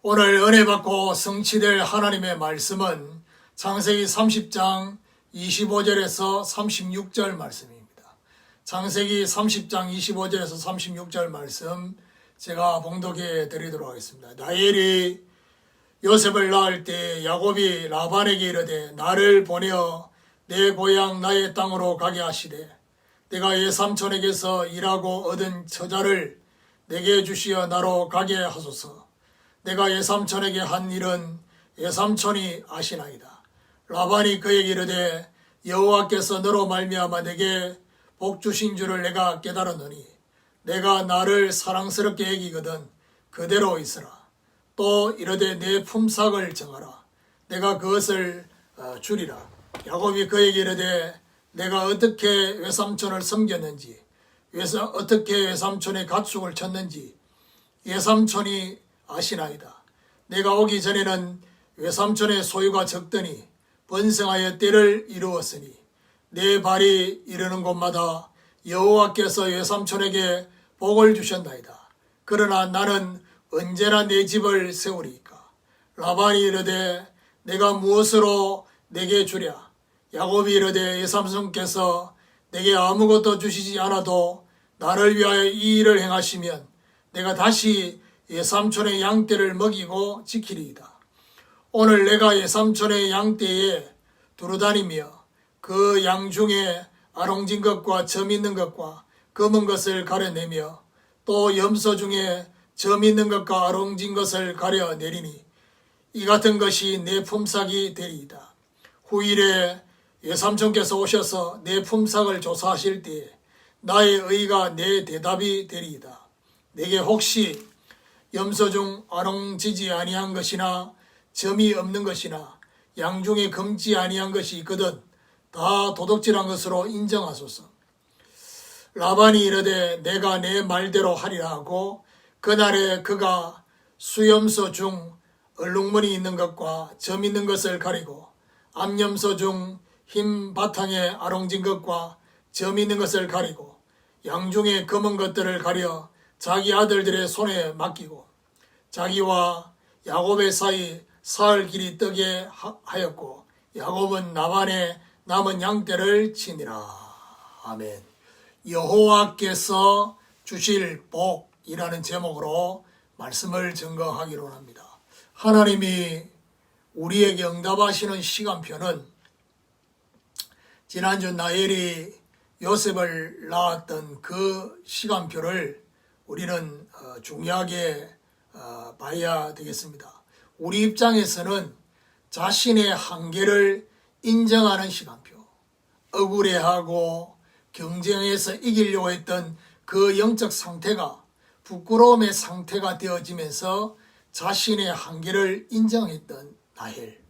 오늘 은혜 받고 성취될 하나님의 말씀은 창세기 30장 25절에서 36절 말씀입니다. 창세기 30장 25절에서 36절 말씀 제가 봉독해 드리도록 하겠습니다. 라헬이 요셉을 낳을 때 야곱이 라반에게 이르되 나를 보내어 내 고향 나의 땅으로 가게 하시되 내가 예삼촌에게서 일하고 얻은 처자를 내게 주시어 나로 가게 하소서. 내가 예삼촌에게 한 일은 예삼촌이 아시나이다. 라반이 그에게 이르되 여호와께서 너로 말미암아 내게 복 주신 줄을 내가 깨달았노니 내가 나를 사랑스럽게 여기거든 그대로 있으라. 또 이르되 내 품삯을 정하라. 내가 그것을 주리라. 야곱이 그에게 이르되 내가 어떻게 외삼촌을 섬겼는지 어떻게 외삼촌의 가축을 쳤는지 예삼촌이 아시나이다. 내가 오기 전에는 외삼촌의 소유가 적더니 번성하여 때를 이루었으니 내 발이 이르는 곳마다 여호와께서 외삼촌에게 복을 주셨나이다. 그러나 나는 언제나 내 집을 세우리이까. 라반이 이르되 내가 무엇으로 내게 주랴. 야곱이 이르되 예삼손께서 내게 아무것도 주시지 않아도 나를 위하여 이 일을 행하시면 내가 다시 예삼촌의 양떼를 먹이고 지키리이다. 오늘 내가 예삼촌의 양떼에 두루다니며 그 양 중에 아롱진 것과 점 있는 것과 검은 것을 가려내며 또 염소 중에 점 있는 것과 아롱진 것을 가려내리니 이 같은 것이 내 품삯이 되리이다. 후일에 예삼촌께서 오셔서 내 품삯을 조사하실 때에 나의 의가 내 대답이 되리이다. 내게 혹시 염소 중 아롱지지 아니한 것이나 점이 없는 것이나 양 중에 검지 아니한 것이 있거든 다 도둑질한 것으로 인정하소서. 라반이 이르되 내가 내 말대로 하리라 하고 그날에 그가 수염소 중 얼룩무늬 있는 것과 점 있는 것을 가리고 암염소 중 흰 바탕에 아롱진 것과 점 있는 것을 가리고 양 중에 검은 것들을 가려 자기 아들들의 손에 맡기고 자기와 야곱의 사이 사흘 길이 뜨게 하였고 야곱은 라반의 남은 양떼를 치니라. 아멘. 여호와께서 주실 복이라는 제목으로 말씀을 증거하기로 합니다. 하나님이 우리에게 응답하시는 시간표는 지난주 라헬이 요셉을 낳았던 그 시간표를 우리는 중요하게 봐야 되겠습니다. 우리 입장에서는 자신의 한계를 인정하는 시간표, 억울해하고 경쟁에서 이기려고 했던 그 영적 상태가 부끄러움의 상태가 되어지면서 자신의 한계를 인정했던 라헬.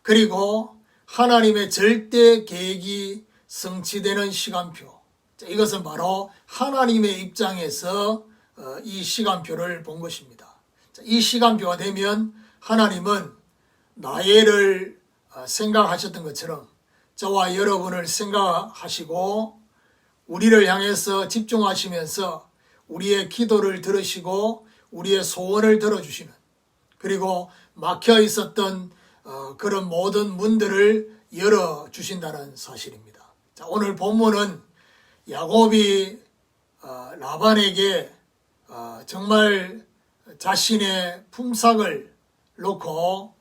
그리고 하나님의 절대 계획이 성취되는 시간표. 이것은 바로 하나님의 입장에서 이 시간표를 본 것입니다. 이 시간표가 되면 하나님은 라헬을 생각하셨던 것처럼 저와 여러분을 생각하시고 우리를 향해서 집중하시면서 우리의 기도를 들으시고 우리의 소원을 들어주시는, 그리고 막혀 있었던 그런 모든 문들을 열어주신다는 사실입니다. 자, 오늘 본문은 야곱이 라반에게 정말 자신의 품삯을 놓고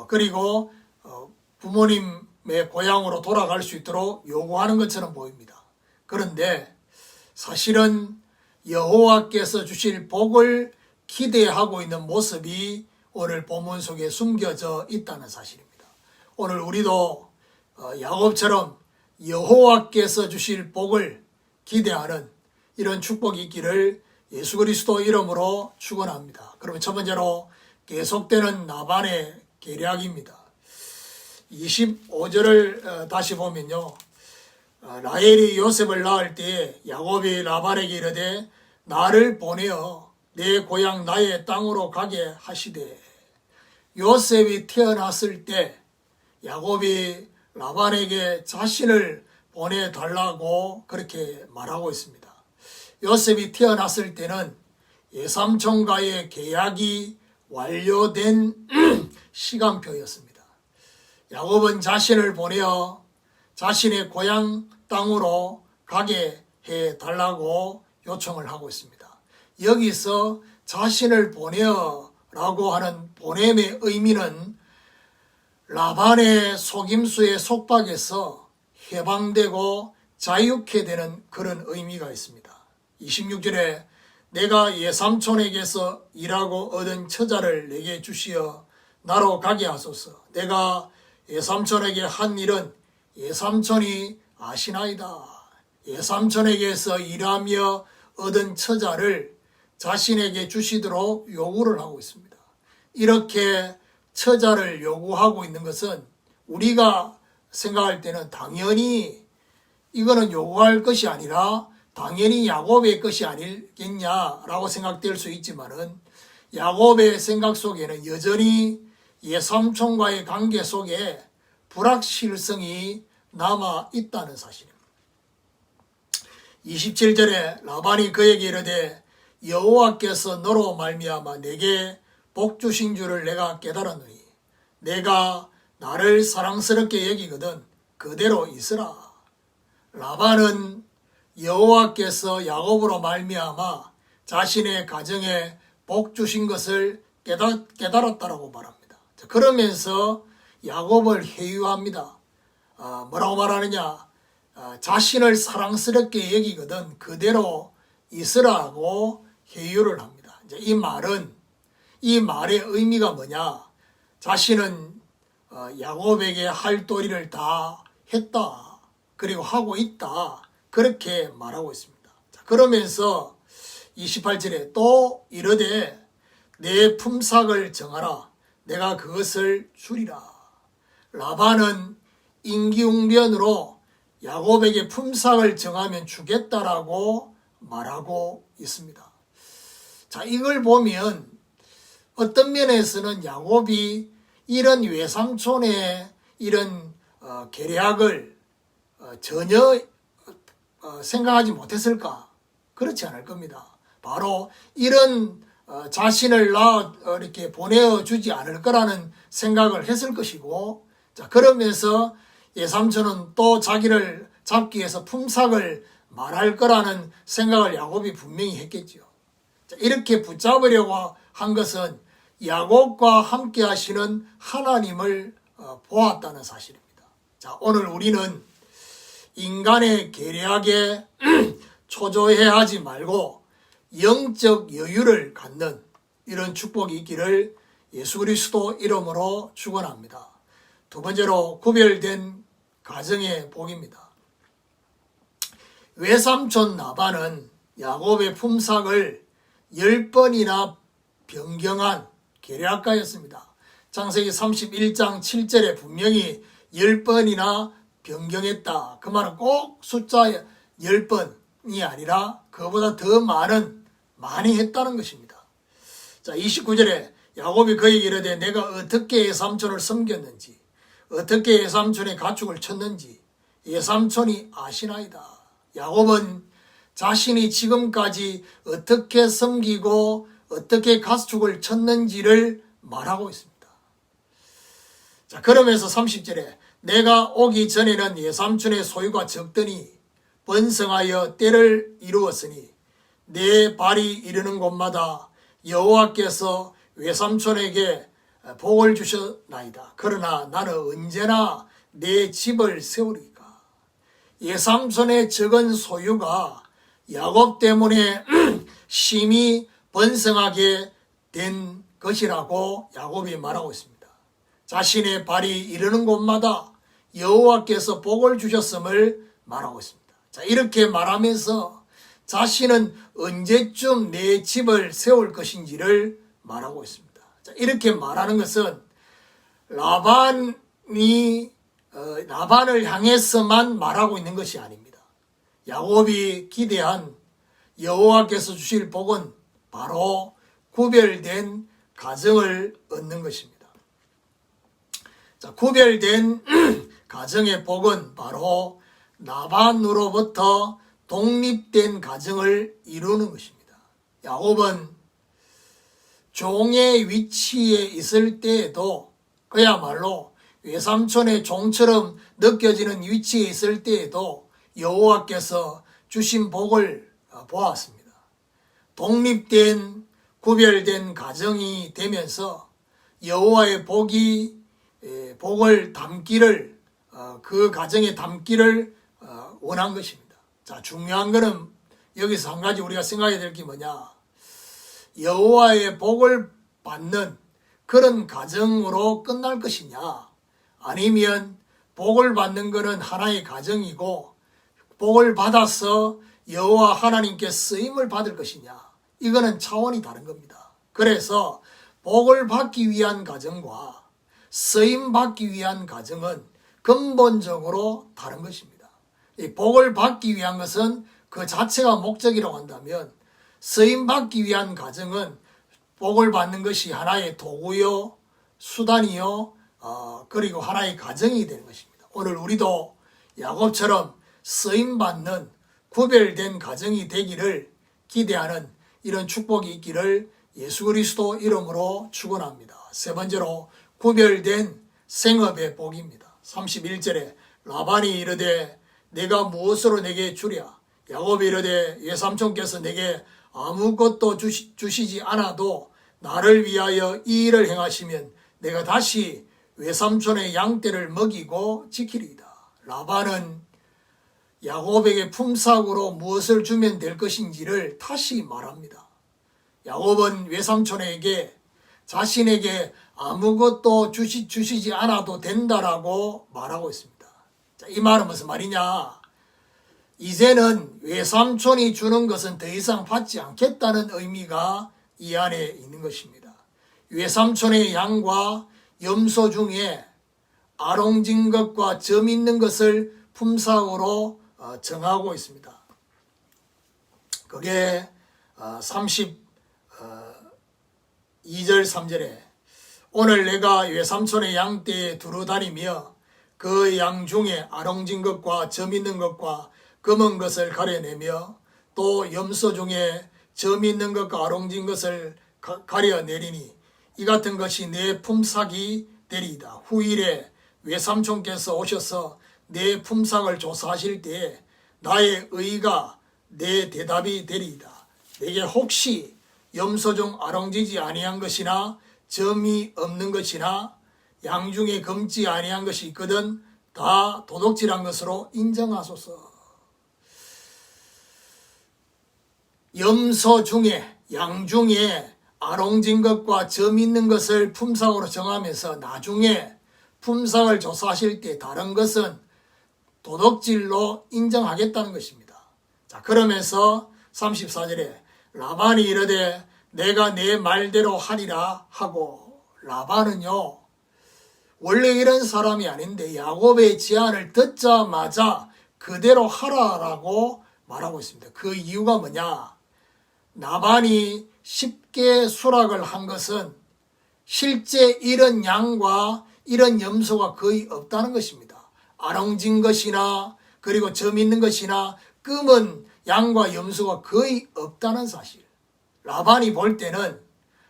그리고 부모님의 고향으로 돌아갈 수 있도록 요구하는 것처럼 보입니다. 그런데 사실은 여호와께서 주실 복을 기대하고 있는 모습이 오늘 본문 속에 숨겨져 있다는 사실입니다. 오늘 우리도 야곱처럼 여호와께서 주실 복을 기대하는 이런 축복이 있기를 예수 그리스도 이름으로 축원합니다. 그러면 첫 번째로 계속되는 라반의 계략입니다. 25절을 다시 보면요. 라헬이 요셉을 낳을 때 야곱이 라반에게 이르되 나를 보내어 내 고향 나의 땅으로 가게 하시되, 요셉이 태어났을 때 야곱이 라반에게 자신을 보내달라고 그렇게 말하고 있습니다. 요셉이 태어났을 때는 예삼촌과의 계약이 완료된 시간표였습니다. 야곱은 자신을 보내어 자신의 고향 땅으로 가게 해달라고 요청을 하고 있습니다. 여기서 자신을 보내어라고 하는 보냄의 의미는 라반의 속임수의 속박에서 해방되고 자유케 되는 그런 의미가 있습니다. 26절에 내가 예삼촌에게서 일하고 얻은 처자를 내게 주시어 나로 가게 하소서. 내가 예삼촌에게 한 일은 예삼촌이 아시나이다. 예삼촌에게서 일하며 얻은 처자를 자신에게 주시도록 요구를 하고 있습니다. 이렇게 처자를 요구하고 있는 것은 우리가 생각할 때는 당연히 이거는 요구할 것이 아니라 당연히 야곱의 것이 아니겠냐라고 생각될 수 있지만은 야곱의 생각 속에는 여전히 예삼촌과의 관계 속에 불확실성이 남아 있다는 사실입니다. 27절에 라반이 그에게 이르되 여호와께서 너로 말미암아 내게 복 주신 줄을 내가 깨달았노니 내가 나를 사랑스럽게 여기거든 그대로 있으라. 라반은 여호와께서 야곱으로 말미암아 자신의 가정에 복 주신 것을 깨달았다라고 말합니다. 그러면서 야곱을 회유합니다. 뭐라고 말하느냐? 자신을 사랑스럽게 여기거든 그대로 있으라고 회유를 합니다. 이제 이 말의 의미가 뭐냐? 자신은 야곱에게 할 도리를 다 했다. 그리고 하고 있다. 그렇게 말하고 있습니다. 그러면서 28절에 또 이르되 내 품삯을 정하라. 내가 그것을 주리라. 라반은 임기응변으로 야곱에게 품삯을 정하면 주겠다라고 말하고 있습니다. 자, 이걸 보면 어떤 면에서는 야곱이 이런 외삼촌의 이런 계략을 전혀 생각하지 못했을까? 그렇지 않을 겁니다. 바로 이런 자신을 이렇게 보내주지 않을 거라는 생각을 했을 것이고, 자, 그러면서 예삼촌은 또 자기를 잡기 위해서 품삯을 말할 거라는 생각을 야곱이 분명히 했겠죠. 자, 이렇게 붙잡으려고 한 것은 야곱과 함께 하시는 하나님을 보았다는 사실입니다. 자, 오늘 우리는 인간의 계략에 초조해하지 말고 영적 여유를 갖는 이런 축복이 있기를 예수 그리스도 이름으로 축원합니다. 두 번째로 구별된 가정의 복입니다. 외삼촌 라반은 야곱의 품삯을 10번이나 변경한 계략가였습니다. 창세기 31장 7절에 분명히 10번이나 변경했다. 그 말은 꼭 숫자 10번이 아니라 그보다 더 많이 했다는 것입니다. 자, 29절에 야곱이 그에게 이르되 내가 어떻게 예삼촌을 섬겼는지 어떻게 예삼촌의 가축을 쳤는지 예삼촌이 아시나이다. 야곱은 자신이 지금까지 어떻게 섬기고 어떻게 가축을 쳤는지를 말하고 있습니다. 자, 그러면서 30절에 내가 오기 전에는 예삼촌의 소유가 적더니 번성하여 때를 이루었으니 내 발이 이르는 곳마다 여호와께서 외삼촌에게 복을 주셨나이다. 그러나 나는 언제나 내 집을 세우리까. 예삼손의 적은 소유가 야곱 때문에 심히 번성하게 된 것이라고 야곱이 말하고 있습니다. 자신의 발이 이르는 곳마다 여호와께서 복을 주셨음을 말하고 있습니다. 자, 이렇게 말하면서 자신은 언제쯤 내 집을 세울 것인지를 말하고 있습니다. 자, 이렇게 말하는 것은 라반을 향해서만 말하고 있는 것이 아닙니다. 야곱이 기대한 여호와께서 주실 복은 바로 구별된 가정을 얻는 것입니다. 자, 구별된 가정의 복은 바로 라반으로부터 독립된 가정을 이루는 것입니다. 야곱은 종의 위치에 있을 때에도, 그야말로 외삼촌의 종처럼 느껴지는 위치에 있을 때에도 여호와께서 주신 복을 보았습니다. 독립된 구별된 가정이 되면서 여호와의 복을 담기를, 그 가정에 담기를 원한 것입니다. 자, 중요한 것은 여기서 한 가지 우리가 생각해야 될 게 뭐냐, 여호와의 복을 받는 그런 가정으로 끝날 것이냐, 아니면 복을 받는 것은 하나의 가정이고 복을 받아서 여호와 하나님께 쓰임을 받을 것이냐, 이거는 차원이 다른 겁니다. 그래서 복을 받기 위한 가정과 쓰임 받기 위한 가정은 근본적으로 다른 것입니다. 이 복을 받기 위한 것은 그 자체가 목적이라고 한다면, 쓰임 받기 위한 가정은 복을 받는 것이 하나의 도구요, 수단이요, 그리고 하나의 가정이 되는 것입니다. 오늘 우리도 야곱처럼 쓰임 받는 구별된 가정이 되기를 기대하는 이런 축복이 있기를 예수 그리스도 이름으로 축원합니다. 세 번째로 구별된 생업의 복입니다. 31절에 라반이 이르되 내가 무엇으로 내게 주랴? 야곱이 이르되 외삼촌께서 내게 아무것도 주시지 않아도 나를 위하여 이 일을 행하시면 내가 다시 외삼촌의 양떼를 먹이고 지키리이다. 라반은 야곱에게 품삯으로 무엇을 주면 될 것인지를 다시 말합니다. 야곱은 외삼촌에게 자신에게 아무것도 주시지 않아도 된다라고 말하고 있습니다. 자, 이 말은 무슨 말이냐? 이제는 외삼촌이 주는 것은 더 이상 받지 않겠다는 의미가 이 안에 있는 것입니다. 외삼촌의 양과 염소 중에 아롱진 것과 점 있는 것을 품삯으로 정하고 있습니다. 그게 32절 3절에 오늘 내가 외삼촌의 양떼에 두루 다니며 그 양 중에 아롱진 것과 점 있는 것과 검은 것을 가려내며 또 염소 중에 점 있는 것과 아롱진 것을 가려내리니 이 같은 것이 내 품삯이 되리이다. 후일에 외삼촌께서 오셔서 내 품삯을 조사하실 때에 나의 의가 내 대답이 되리이다. 내게 혹시 염소 중 아롱지지 아니한 것이나 점이 없는 것이나 양 중에 검지 아니한 것이 있거든 다 도둑질한 것으로 인정하소서. 염소 중에, 양 중에 아롱진 것과 점 있는 것을 품삯으로 정하면서 나중에 품삯을 조사하실 때 다른 것은 도둑질로 인정하겠다는 것입니다. 자, 그러면서 34절에 라반이 이르되 내가 내 말대로 하리라 하고, 라반은요 원래 이런 사람이 아닌데 야곱의 제안을 듣자마자 그대로 하라라고 말하고 있습니다. 그 이유가 뭐냐? 라반이 쉽게 수락을 한 것은 실제 이런 양과 이런 염소가 거의 없다는 것입니다. 아롱진 것이나 그리고 점 있는 것이나 검은 양과 염소가 거의 없다는 사실. 라반이 볼 때는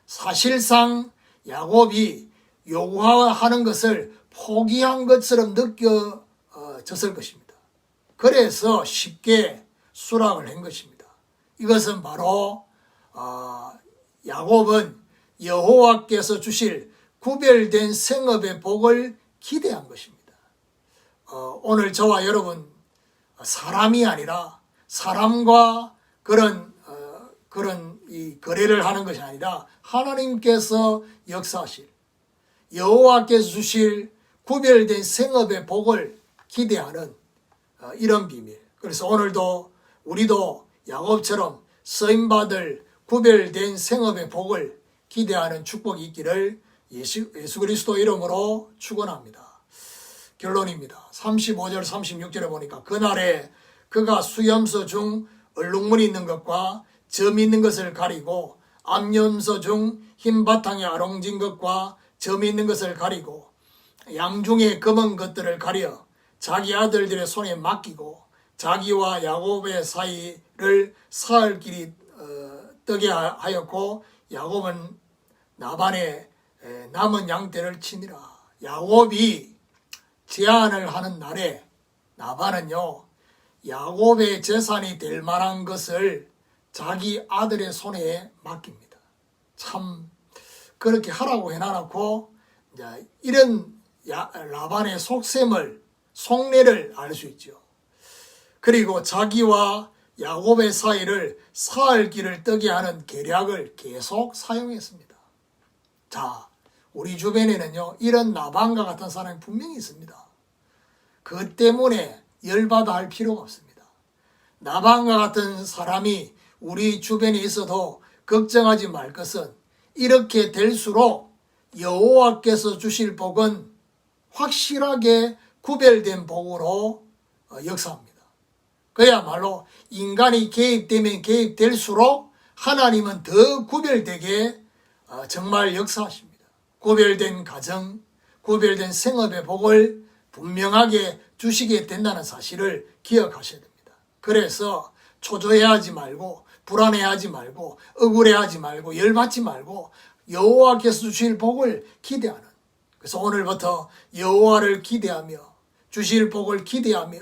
사실상 야곱이 요구하는 것을 포기한 것처럼 느껴졌을 것입니다. 그래서 쉽게 수락을 한 것입니다. 이것은 바로 야곱은 여호와께서 주실 구별된 생업의 복을 기대한 것입니다. 오늘 저와 여러분 사람이 아니라 사람과 그런 이 거래를 하는 것이 아니라 하나님께서 역사하실 여호와께서 주실 구별된 생업의 복을 기대하는 이런 비밀. 그래서 오늘도 우리도 야곱처럼 쓰임받을 구별된 생업의 복을 기대하는 축복이 있기를 예수 그리스도 이름으로 축원합니다. 결론입니다. 35절 36절에 보니까 그날에 그가 수염소 중 얼룩무늬 있는 것과 점 있는 것을 가리고 암염소 중 흰 바탕에 아롱진 것과 점 있는 것을 가리고 양 중에 검은 것들을 가려 자기 아들들의 손에 맡기고 자기와 야곱의 사이를 사흘 길이 뜨게 하였고 야곱은 나반의 남은 양떼를 치니라. 야곱이 제안을 하는 날에 나반은요, 야곱의 재산이 될 만한 것을 자기 아들의 손에 맡깁니다. 참 그렇게 하라고 해놔놓고 이제 이런 라반의 속내를 알 수 있죠. 그리고 자기와 야곱의 사이를 사흘 길을 뜨게 하는 계략을 계속 사용했습니다. 자, 우리 주변에는요, 이런 라반과 같은 사람이 분명히 있습니다. 그 때문에 열받아 할 필요가 없습니다. 라반과 같은 사람이 우리 주변에 있어도 걱정하지 말 것은 이렇게 될수록 여호와께서 주실 복은 확실하게 구별된 복으로 역사합니다. 그야말로 인간이 개입되면 개입될수록 하나님은 더 구별되게 정말 역사하십니다. 구별된 가정, 구별된 생업의 복을 분명하게 주시게 된다는 사실을 기억하셔야 됩니다. 그래서 초조해하지 말고 불안해하지 말고 억울해하지 말고 열받지 말고 여호와께서 주실 복을 기대하는, 그래서 오늘부터 여호와를 기대하며 주실 복을 기대하며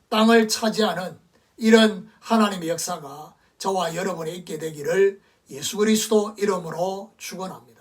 땅을 차지하는 이런 하나님의 역사가 저와 여러분에 있게 되기를 예수 그리스도 이름으로 축원합니다.